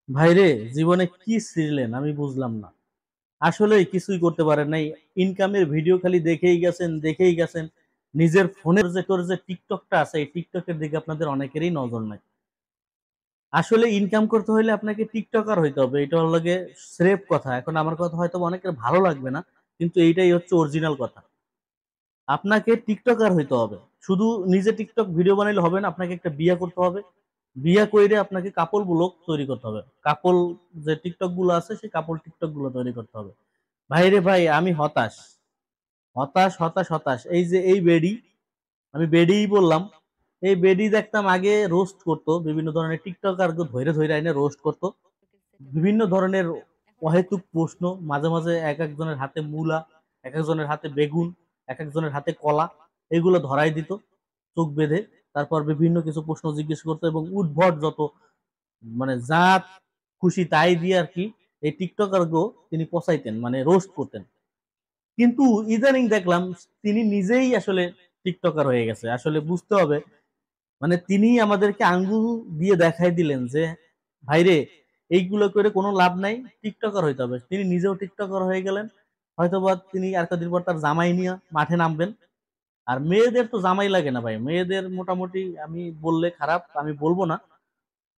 ভাইরে, জীবনে কি ছিলেন আমি বুঝলাম না। আসলে কিছুই করতে পারেন নাই। ইনকামের ভিডিও খালি দেখেই গেছেন। নিজের ফোনের যে টিকটকটা আছে এই টিকটকের দিকে আপনাদের অনেকেরই নজর নাই। আসলে ইনকাম করতে হইলে আপনাকে টিকটকার হইতে হবে, এটা হলো গিয়ে স্রেফ কথা। এখন আমার কথা হয়তো অনেকের ভালো লাগবে না, কিন্তু এইটাই হচ্ছে অরিজিনাল কথা। আপনাকে টিকটকার হইতে হবে। শুধু নিজে টিকটক ভিডিও বানাইলে হবে না, আপনাকে একটা বিয়া করতে হবে। বিয়া কইরে আপনাকে কাপল ব্লগ তৈরি করতে হবে। কাপল যে টিকটক গুলো আছে সেই কাপল টিকটক গুলো তৈরি করতে হবে। ভাইরে ভাই, আমি হতাশ হতাশ হতাশ হতাশ। এই যে এই বেডি, আমি বেডিই বললাম। এই বেডি দেখতাম আগে রোস্ট করতো, বিভিন্ন ধরনের টিকটকার ধৈর্য ধৈর্য এনে রোস্ট করতো। বিভিন্ন ধরনের অহেতুক প্রশ্ন, মাঝে মাঝে এক একজনের হাতে মূলা, এক একজনের হাতে বেগুন, এক একজনের হাতে কলা, এগুলো ধরাই দিত চোখ বেঁধে। তারপর বিভিন্ন কিছু প্রশ্ন জিজ্ঞেস করতো এবং উদ্ভট যত মানে যা খুশি তাই দিয়ে আর কি এই টিকটকার গো তিনি পচাইতেন, মানে রোস্ট করতেন। কিন্তু ইদানিং দেখলাম তিনি নিজেই আসলে টিকটকার হয়ে গেছে। আসলে বুঝতে হবে, মানে তিনি আমাদেরকে আঙ্গুল দিয়ে দেখাই দিলেন যে ভাইরে, এইগুলো করে কোনো লাভ নাই, টিকটকার হইতে হবে। তিনি নিজেও টিকটকার হয়ে গেলেন। হয়তোবা তিনি আর কদিন পর তার জামাই নিয়ে মাঠে নামবেন। আর মেয়েদের তো জামাই লাগে না ভাই, মেয়েদের মোটামুটি আমি বললে খারাপ, আমি বলবো না।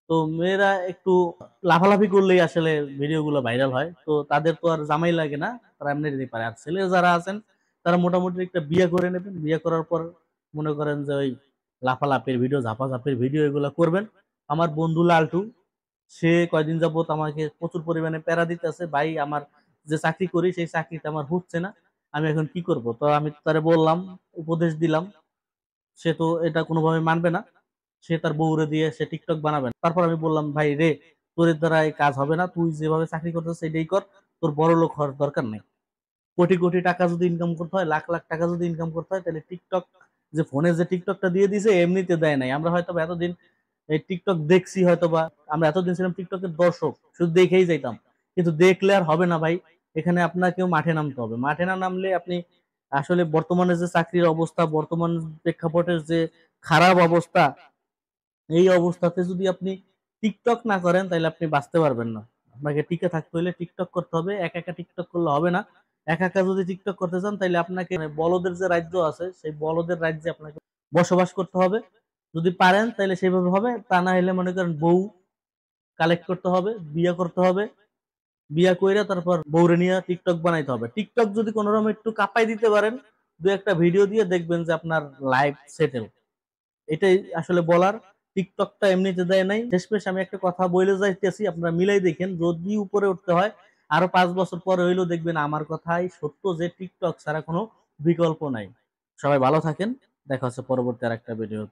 তো মেয়েরা একটু লাফালাফি করলেই আসলে ভিডিও গুলো ভাইরাল হয়, তো তাদের তো আর জামাই লাগে না, তারা এমনি দিতে পারে। আর ছেলে যারা আছেন তারা মোটামুটি একটা বিয়ে করে নেবেন, বিয়ে করার পর মনে করেন যে ওই লাফালাফির ভিডিও, ঝাপাঝাপির ভিডিও এগুলো করবেন। আমার বন্ধু লালটু, সে কয়দিন যাবত আমাকে প্রচুর পরিমাণে প্যারা দিতেছে, ভাই আমার যে চাকরি করি সেই চাকরিটা আমার হচ্ছে না, আমি এখন কি করব। তো আমি তারে বললাম, উপদেশ দিলাম। সে তো এটা কোনোভাবে মানবে না, সে তার বউরে দিয়ে সে টিকটক বানাবে না। তারপর আমি বললাম, ভাই রে, তোর দ্বারা এই কাজ হবে না, তুই যেভাবে চাকরি করতেছিস সেটাই কর, তোর বড় লোক হওয়ার দরকার নেই। কোটি কোটি টাকা যদি ইনকাম করতে হয়, লাখ লাখ টাকা যদি ইনকাম করতে হয়, তাহলে টিকটক, যে ফোনে যে টিকটকটা দিয়ে দিছে এমনিতে দেয় নাই। আমরা হয়তো বা এতদিন এই টিকটক দেখছি, হয়তো বা আমরা এতদিন ছিলাম টিকটকের দর্শক, শুধু দেখেই যাইতাম। কিন্তু দেখলে আর হবে না ভাই, এখানে আপনাকেও মাঠে নামতে হবে। মাঠে না নামলে আপনি আসলে বর্তমানে যে চাকরির অবস্থা, বর্তমান প্রেক্ষাপটের যে খারাপ অবস্থা, এই অবস্থাতে যদি আপনি টিকটক না করেন তাহলে আপনি বাঁচতে পারবেন না। আপনাকে টিকে থাকতে হলে টিকটক করতে হবে। একা একা টিকটক করলে হবে না। একা একা যদি টিকটক করতে চান তাহলে আপনাকে মানে বলদের যে রাজ্য আছে সেই বলদের রাজ্যে আপনাকে বসবাস করতে হবে। যদি পারেন তাহলে সেভাবে হবে, তা না হলে মনে করেন বউ কালেক্ট করতে হবে, বিয়ে করতে হবে। বিয়ে কইরা তারপর বউরে নিয়ে টিকটক বানাইতে হবে। টিকটক যদি কোনো রকম একটু কাঁপাই দিতে পারেন, দু একটা ভিডিও দিয়ে, দেখবেন যে আপনার লাইফ সেটেল। এটাই আসলে বলার। টিকটকটা এমনিতে দেয় নাই। শেষমেশ আমি একটা কথা বলে যাইতেছি, আপনারা মিলাই দেখেন, যদি উপরে উঠতে হয় আরো 5 বছর পরে হইলেও দেখবেন আমার কথাই সত্য, যে টিকটক ছাড়া কোনো বিকল্প নাই। সবাই ভালো থাকেন, দেখা হচ্ছে পরবর্তী আর একটা ভিডিও।